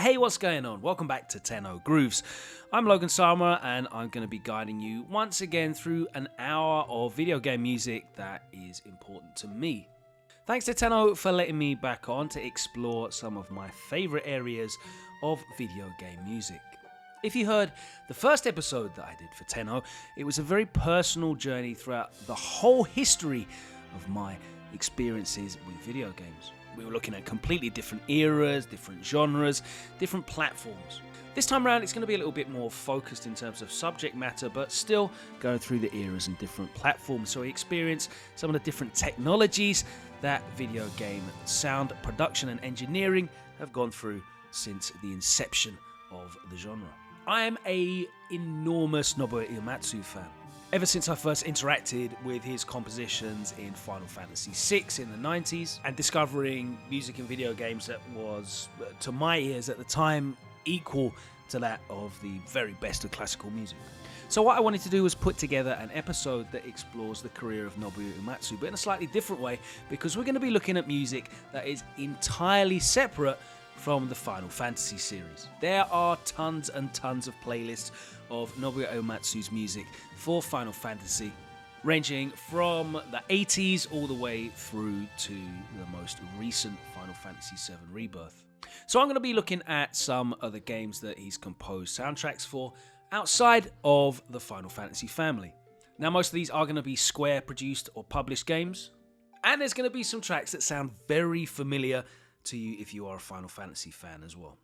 Hey, what's going on? Welcome back to Tenno Grooves. I'm Logan Sama and I'm going to be guiding you once again through an hour of video game music that is important to me. Thanks to Tenno for letting me back on to explore some of my favourite areas of video game music. If you heard the first episode that I did for Tenno, it was a very personal journey throughout the whole history of my experiences with video games. We were looking at completely different eras, different genres, different platforms. This time around it's going to be a little bit more focused in terms of subject matter, but still going through the eras and different platforms, so we experience some of the different technologies that video game sound production and engineering have gone through since the inception of the genre. I am an enormous Nobuo Uematsu fan. Ever since I first interacted with his compositions in Final Fantasy VI in the 90s and discovering music in video games that was, to my ears at the time, equal to that of the very best of classical music. So what I wanted to do was put together an episode that explores the career of Nobuo Uematsu, but in a slightly different way, because we're going to be looking at music that is entirely separate from the Final Fantasy series. There are tons and tons of playlists of Nobuo Uematsu's music for Final Fantasy, ranging from the 80s all the way through to the most recent Final Fantasy VII Rebirth. So I'm going to be looking at some of the games that he's composed soundtracks for outside of the Final Fantasy family. Now most of these are going to be Square produced or published games, and there's going to be some tracks that sound very familiar to you if you are a Final Fantasy fan as well.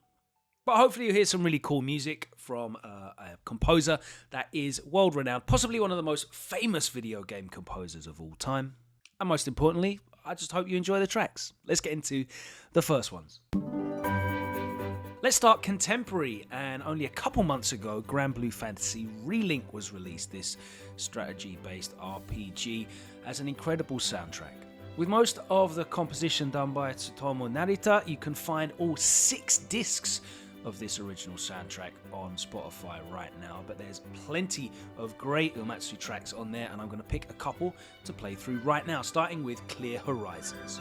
But hopefully you'll hear some really cool music from a composer that is world-renowned, possibly one of the most famous video game composers of all time. And most importantly, I just hope you enjoy the tracks. Let's get into the first ones. Let's start contemporary, and only a couple months ago, GranBlue Fantasy ReLink was released. This strategy-based RPG as an incredible soundtrack. With most of the composition done by Tsutomu Narita, you can find all 6 discs of this original soundtrack on Spotify right now, but there's plenty of great Uematsu tracks on there, and I'm going to pick a couple to play through right now, starting with Clear Horizons.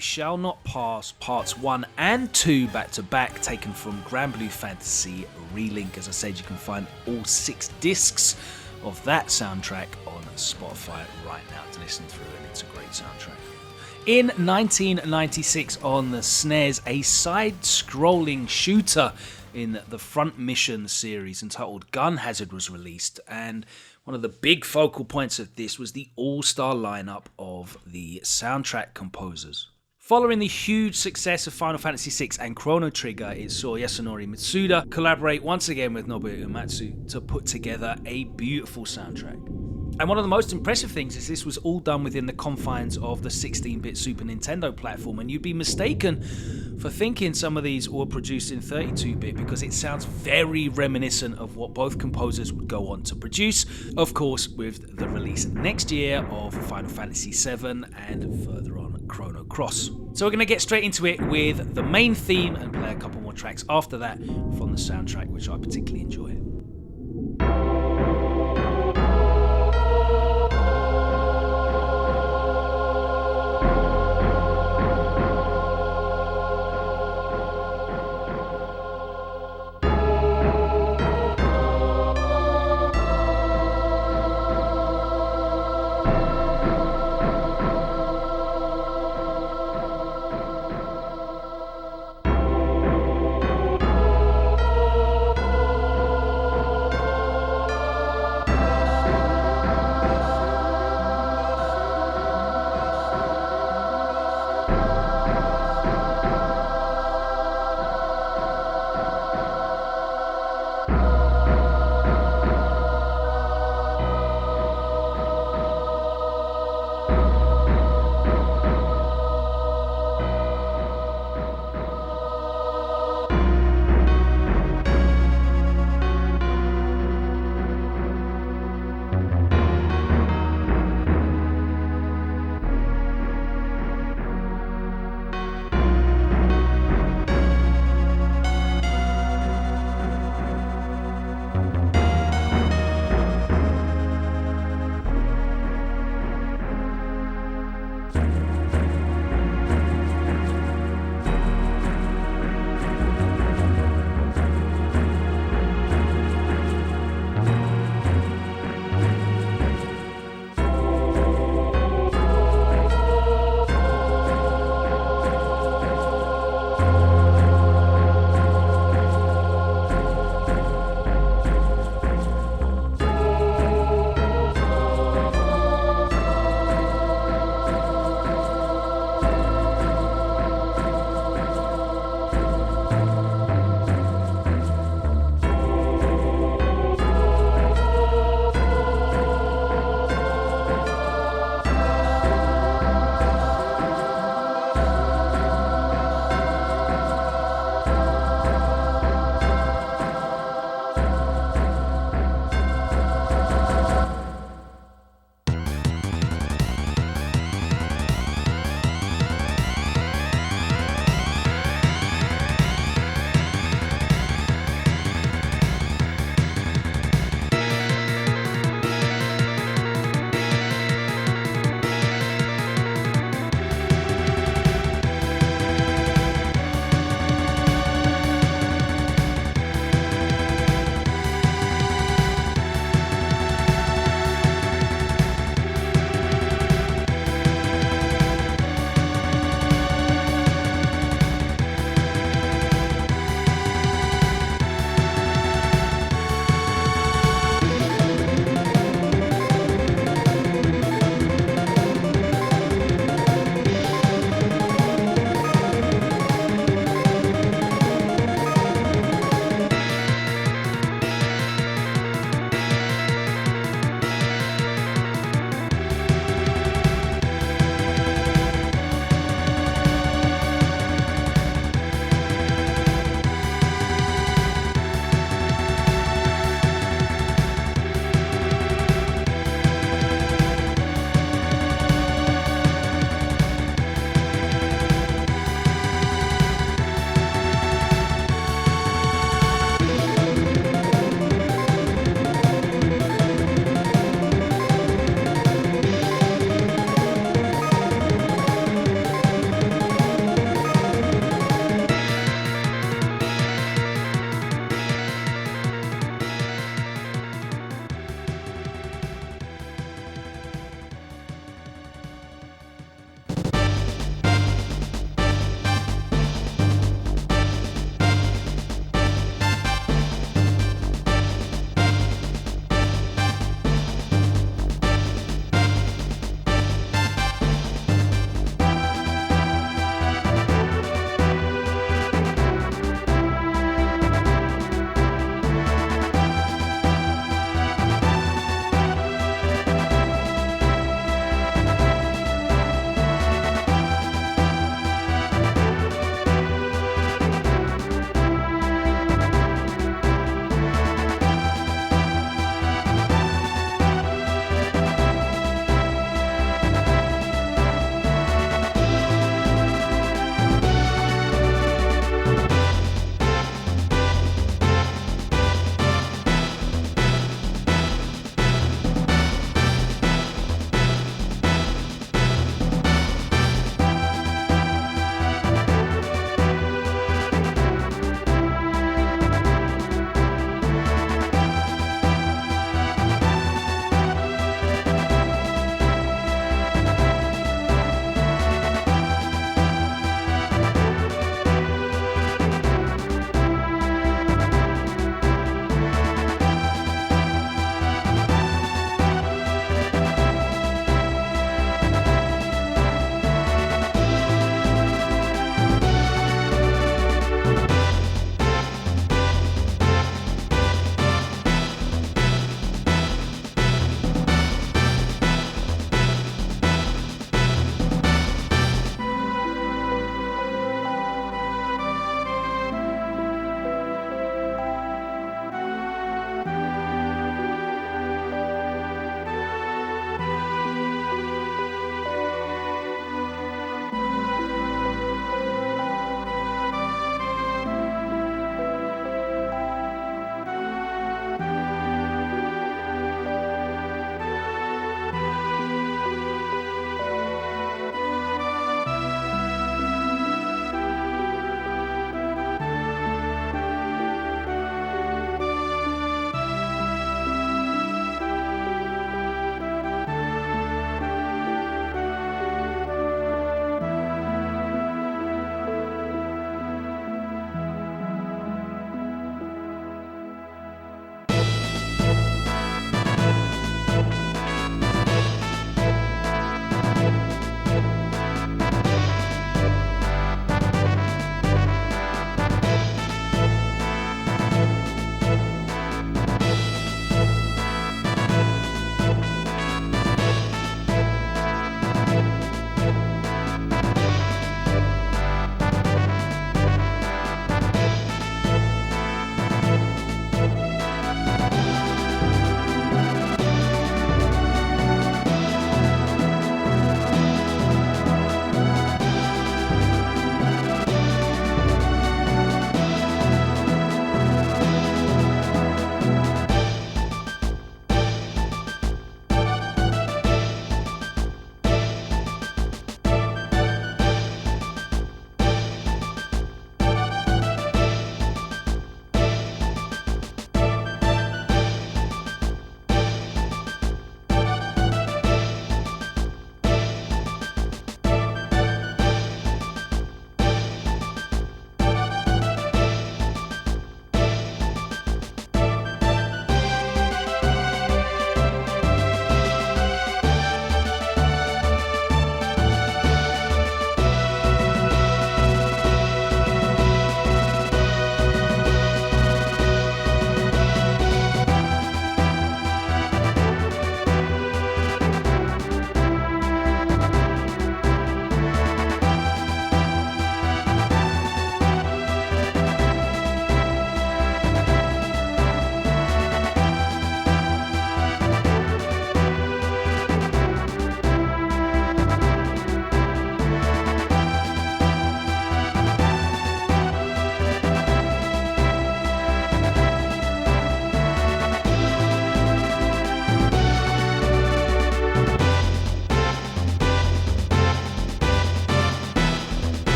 You Shall Not Pass Parts 1 and 2 back to back, taken from GranBlue Fantasy ReLink. As I said, you can find all 6 discs of that soundtrack on Spotify right now to listen through, and it's a great soundtrack. In 1996 on the SNES, a side-scrolling shooter in the Front Mission series entitled Gun Hazard was released, and one of the big focal points of this was the all-star lineup of the soundtrack composers. Following the huge success of Final Fantasy VI and Chrono Trigger, it saw Yasunori Mitsuda collaborate once again with Nobuo Uematsu to put together a beautiful soundtrack. And one of the most impressive things is this was all done within the confines of the 16-bit Super Nintendo platform, and you'd be mistaken for thinking some of these were produced in 32-bit because it sounds very reminiscent of what both composers would go on to produce, of course with the release next year of Final Fantasy VII and further on Chrono Cross. So we're going to get straight into it with the main theme and play a couple more tracks after that from the soundtrack, which I particularly enjoy.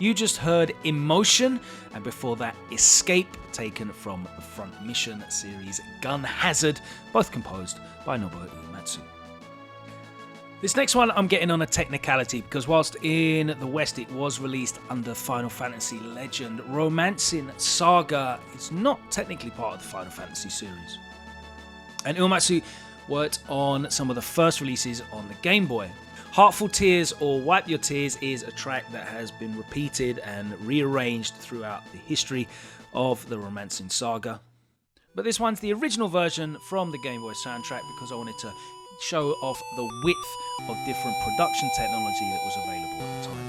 You just heard Emotion, and before that Escape, taken from the Front Mission series Gun Hazard, both composed by Nobuo Uematsu. This next one I'm getting on a technicality because whilst in the West it was released under Final Fantasy Legend, Romancing Saga is not technically part of the Final Fantasy series. And Uematsu worked on some of the first releases on the Game Boy. Heartful Tears or Wipe Your Tears is a track that has been repeated and rearranged throughout the history of the Romancing Saga. But this one's the original version from the Game Boy soundtrack because I wanted to show off the width of different production technology that was available at the time.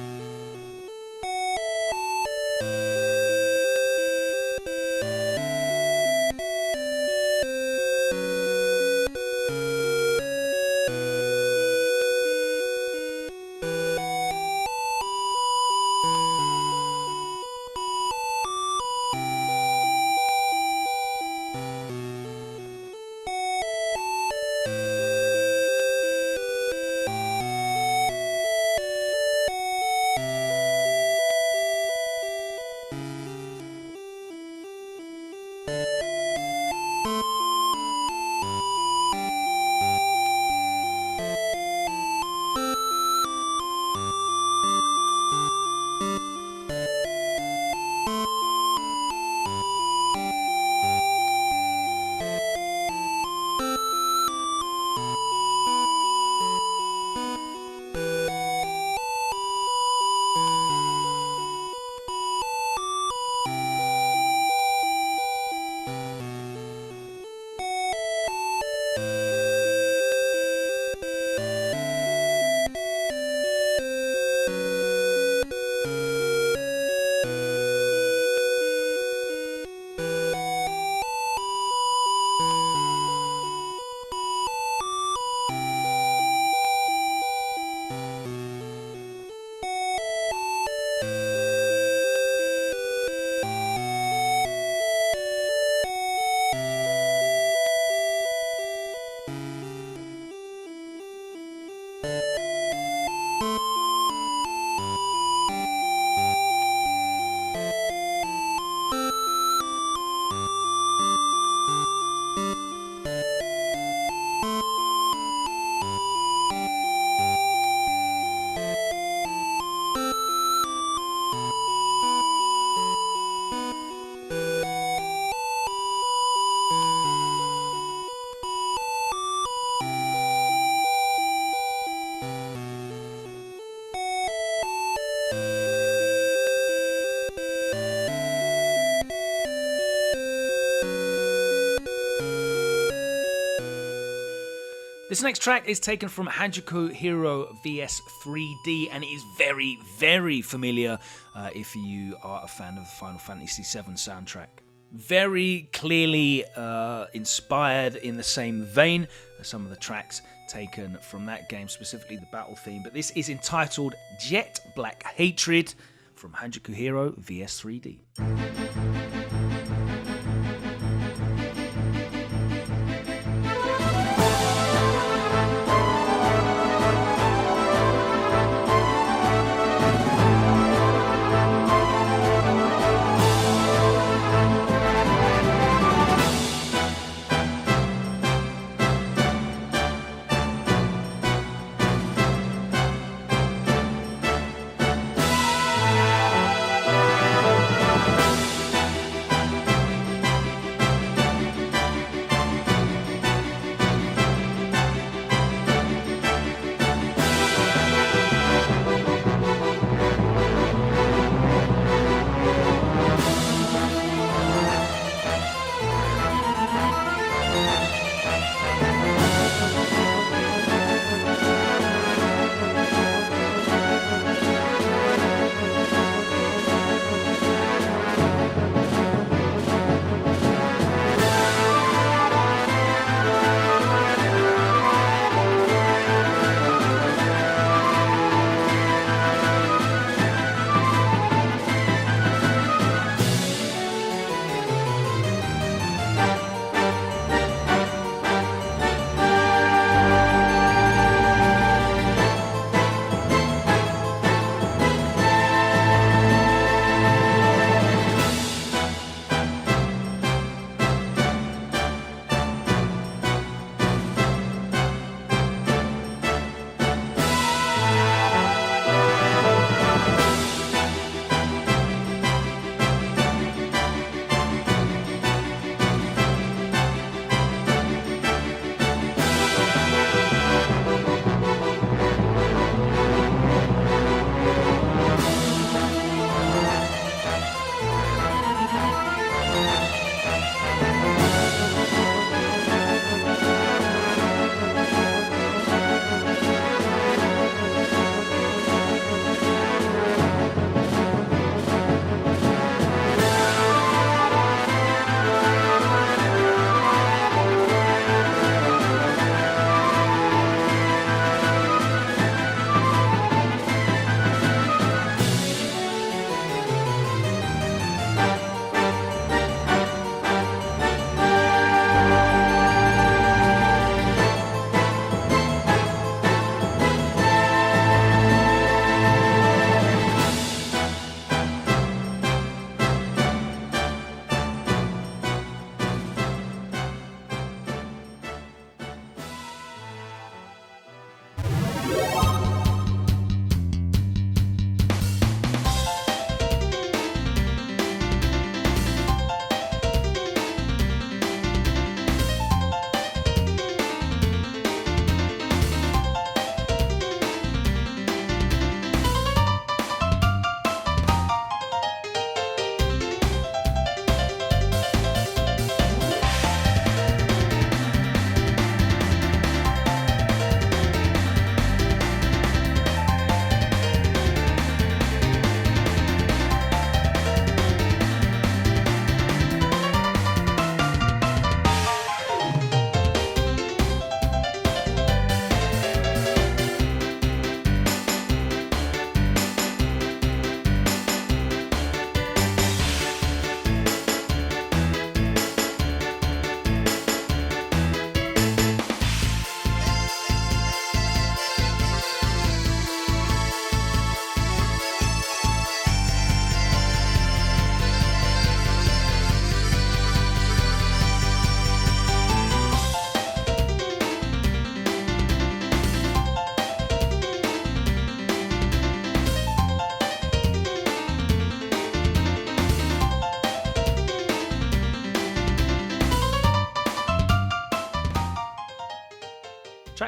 This next track is taken from Hanjuki Hero VS 3D, and it is very, very familiar if you are a fan of the Final Fantasy VII soundtrack. Very clearly inspired in the same vein as some of the tracks taken from that game, specifically the battle theme, but this is entitled Jet Black Hatred from Hanjuki Hero VS 3D.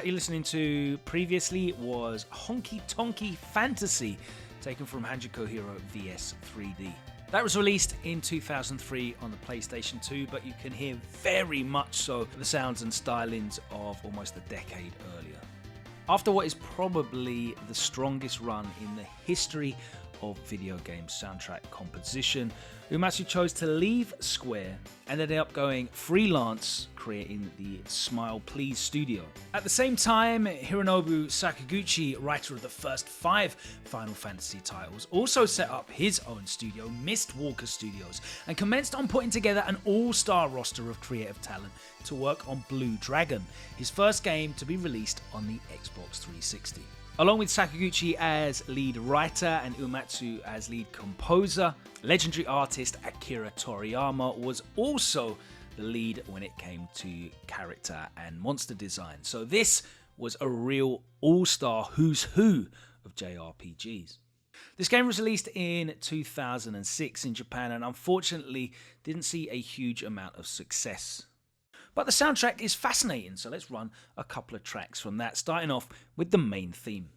you're listening to previously was Honky Tonky Fantasy, taken from Hanjuki Hero VS 3D. That was released in 2003 on the PlayStation 2, but you can hear very much so the sounds and stylings of almost a decade earlier. After what is probably the strongest run in the history of video game soundtrack composition, Uematsu chose to leave Square and ended up going freelance, creating the Smile Please studio. At the same time, Hironobu Sakaguchi, writer of the first 5 Final Fantasy titles, also set up his own studio, Mistwalker Studios, and commenced on putting together an all-star roster of creative talent to work on Blue Dragon, his first game to be released on the Xbox 360. Along with Sakaguchi as lead writer and Uematsu as lead composer, legendary artist Akira Toriyama was also the lead when it came to character and monster design. So this was a real all-star who's who of JRPGs. This game was released in 2006 in Japan and unfortunately didn't see a huge amount of success. But the soundtrack is fascinating, so let's run a couple of tracks from that, starting off with the main theme.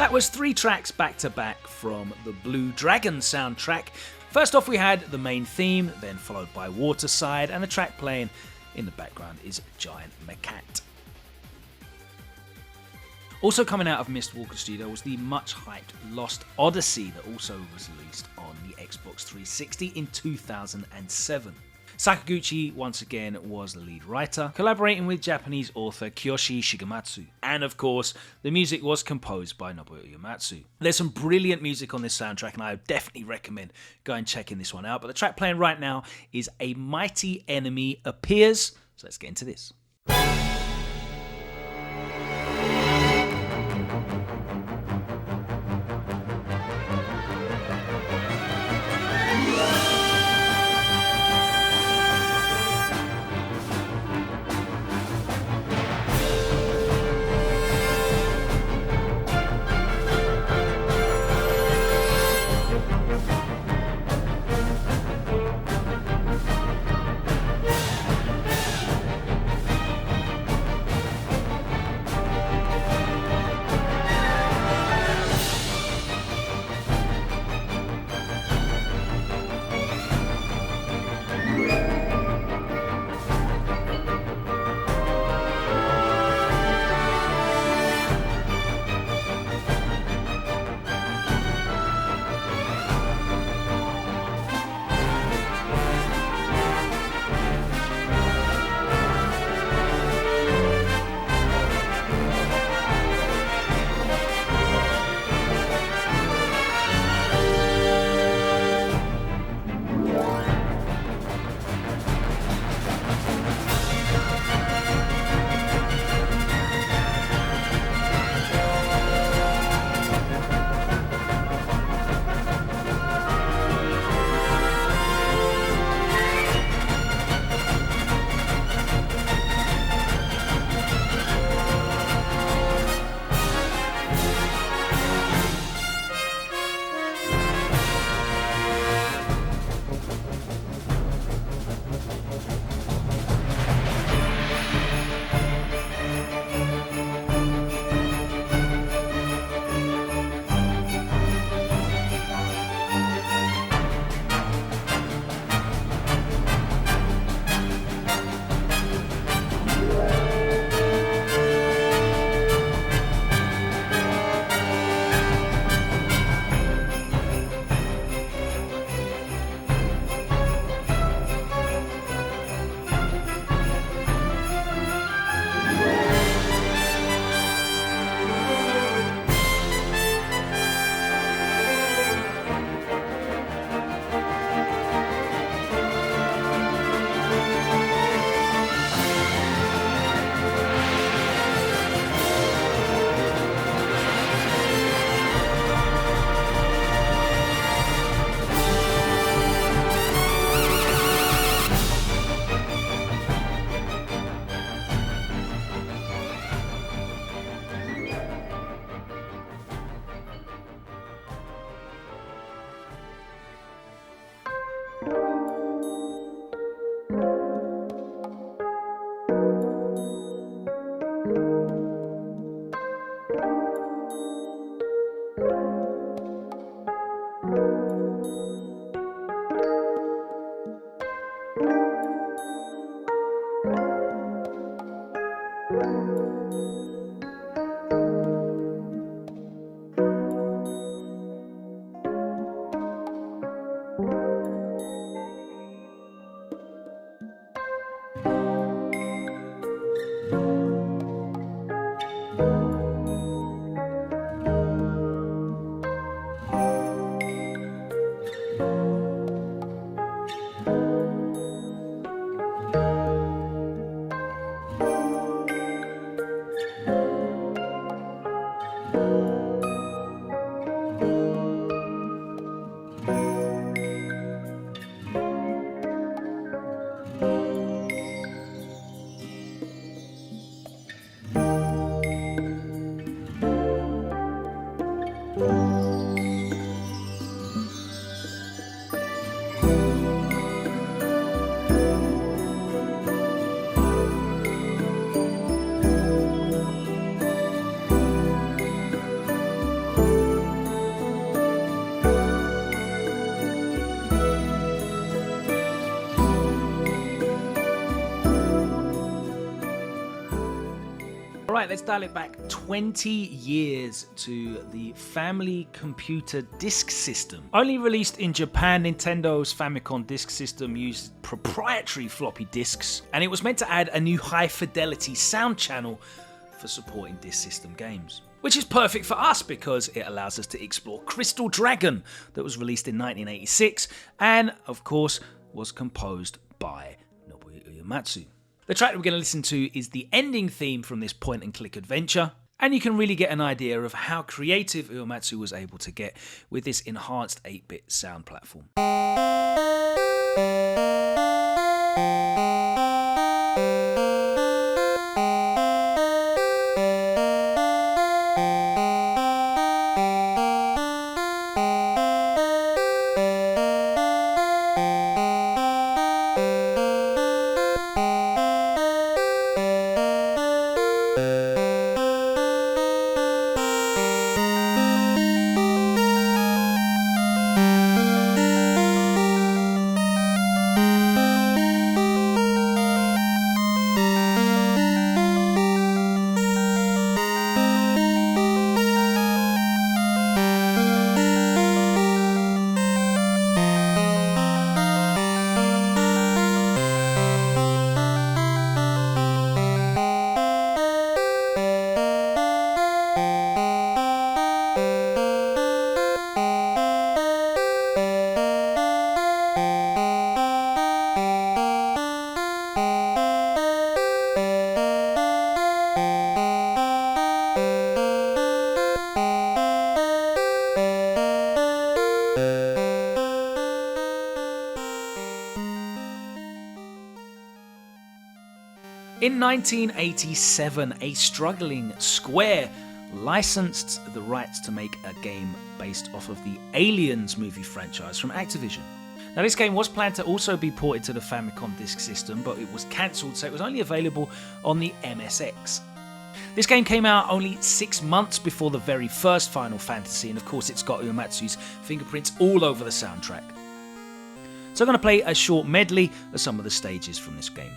That was 3 tracks back to back from the Blue Dragon soundtrack. First off we had the main theme, then followed by Waterside, and the track playing in the background is Giant Mechat. Also coming out of Mistwalker Studio was the much hyped Lost Odyssey that also was released on the Xbox 360 in 2007. Sakaguchi once again was the lead writer, collaborating with Japanese author Kiyoshi Shigematsu. And of course, the music was composed by Nobuo Uematsu. There's some brilliant music on this soundtrack and I definitely recommend going and checking this one out. But the track playing right now is A Mighty Enemy Appears. So let's get into this. Alright, let's dial it back 20 years to the Family Computer Disk System. Only released in Japan, Nintendo's Famicom Disk System used proprietary floppy disks, and it was meant to add a new high-fidelity sound channel for supporting disk system games. Which is perfect for us because it allows us to explore Crystal Dragon, that was released in 1986, and of course was composed by Nobuo Uematsu. The track that we're going to listen to is the ending theme from this point-and-click adventure, and you can really get an idea of how creative Uematsu was able to get with this enhanced 8-bit sound platform. In 1987, a struggling Square licensed the rights to make a game based off of the Aliens movie franchise from Activision. Now, this game was planned to also be ported to the Famicom Disk System, but it was cancelled, so it was only available on the MSX. This game came out only 6 months before the very first Final Fantasy, and of course it's got Uematsu's fingerprints all over the soundtrack. So I'm going to play a short medley of some of the stages from this game.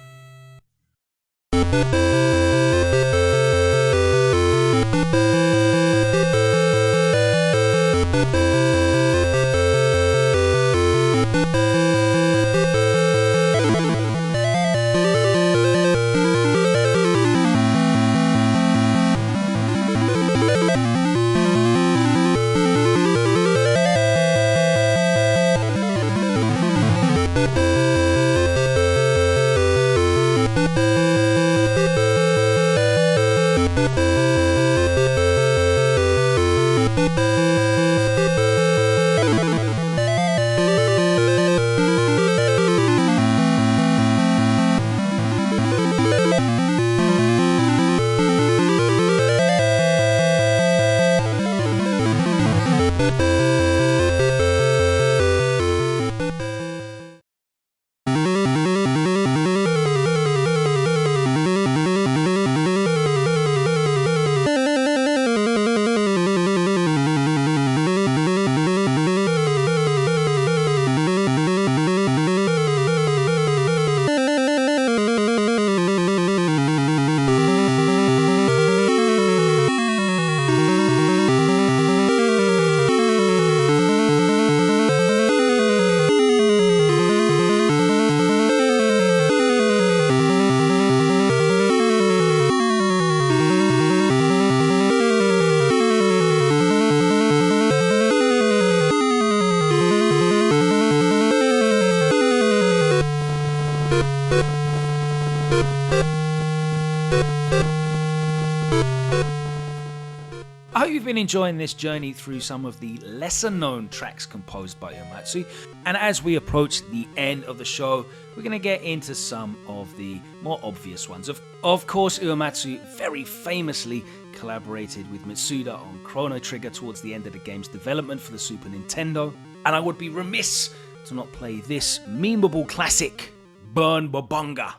I hope you've been enjoying this journey through some of the lesser known tracks composed by Uematsu, and as we approach the end of the show, we're going to get into some of the more obvious ones. Of course, Uematsu very famously collaborated with Mitsuda on Chrono Trigger towards the end of the game's development for the Super Nintendo, and I would be remiss to not play this memeable classic, Burn Bobonga.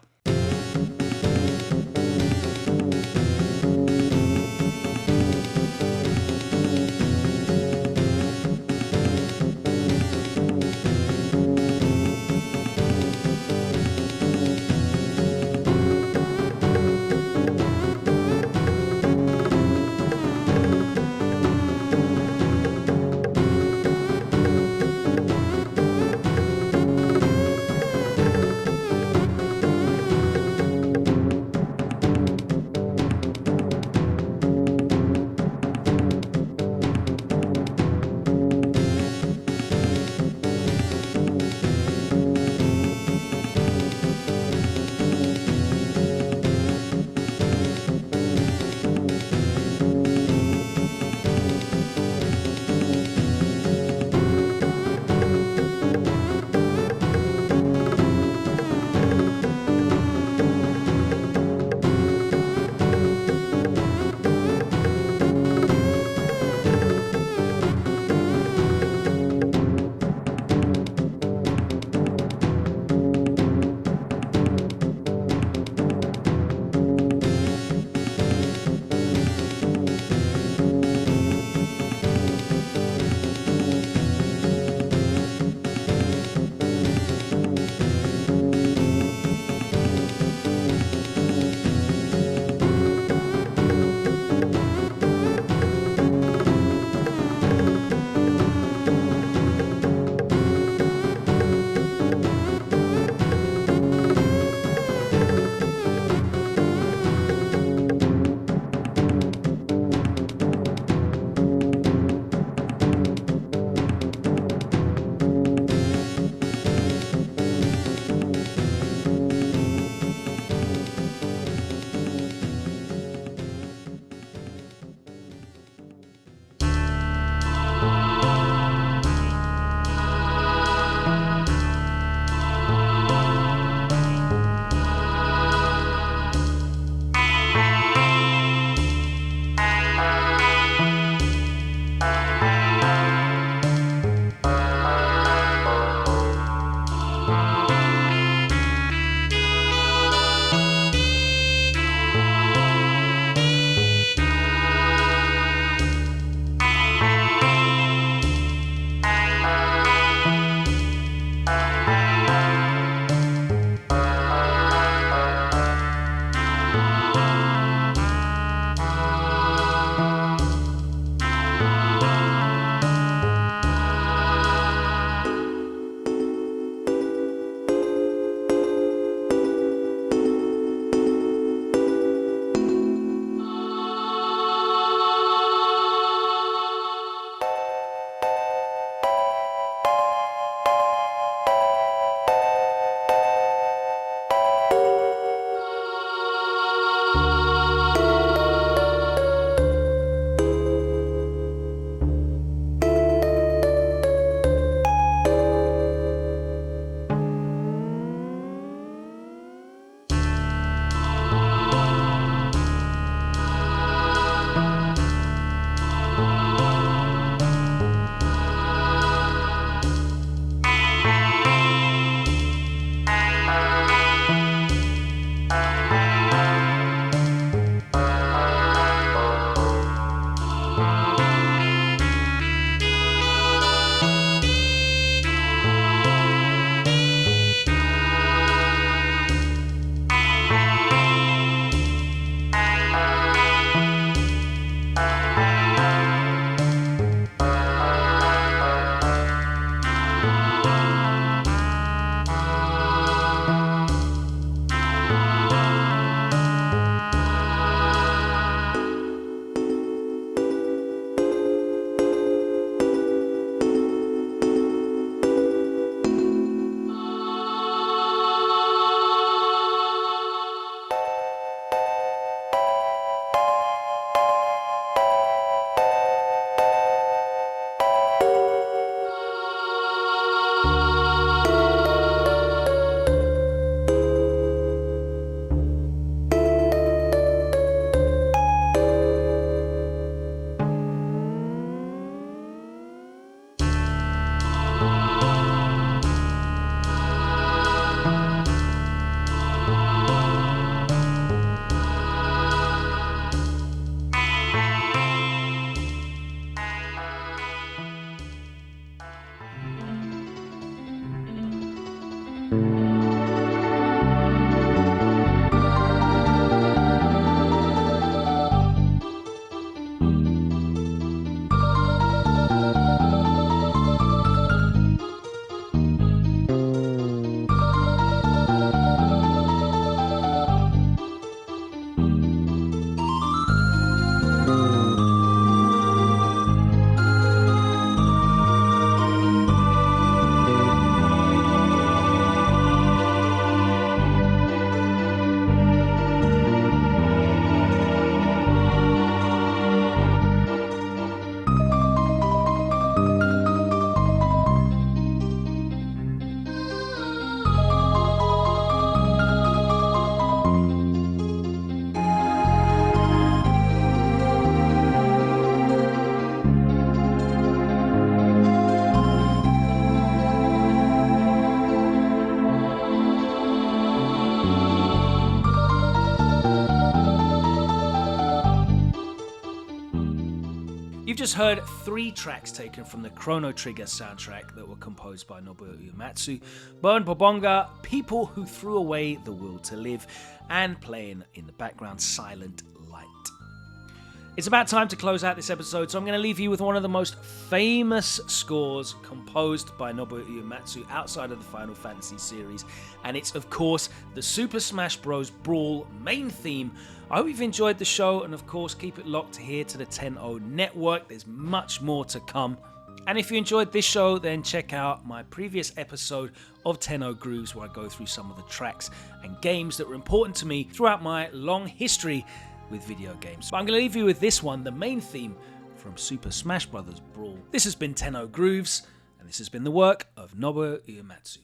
just heard 3 tracks taken from the Chrono Trigger soundtrack that were composed by Nobuo Uematsu: Burn Bobonga, People Who Threw Away the Will to Live, and playing in the background Silent Light. It's about time to close out this episode, so I'm going to leave you with one of the most famous scores composed by Nobuo Uematsu outside of the Final Fantasy series, and it's of course the Super Smash Bros. Brawl main theme. I hope you've enjoyed the show, and of course keep it locked here to the 10-0 network. There's much more to come. And if you enjoyed this show, then check out my previous episode of 10-0 Grooves, where I go through some of the tracks and games that were important to me throughout my long history with video games. But I'm going to leave you with this one, the main theme from Super Smash Bros. Brawl. This has been 10-0 Grooves, and this has been the work of Nobuo Uematsu.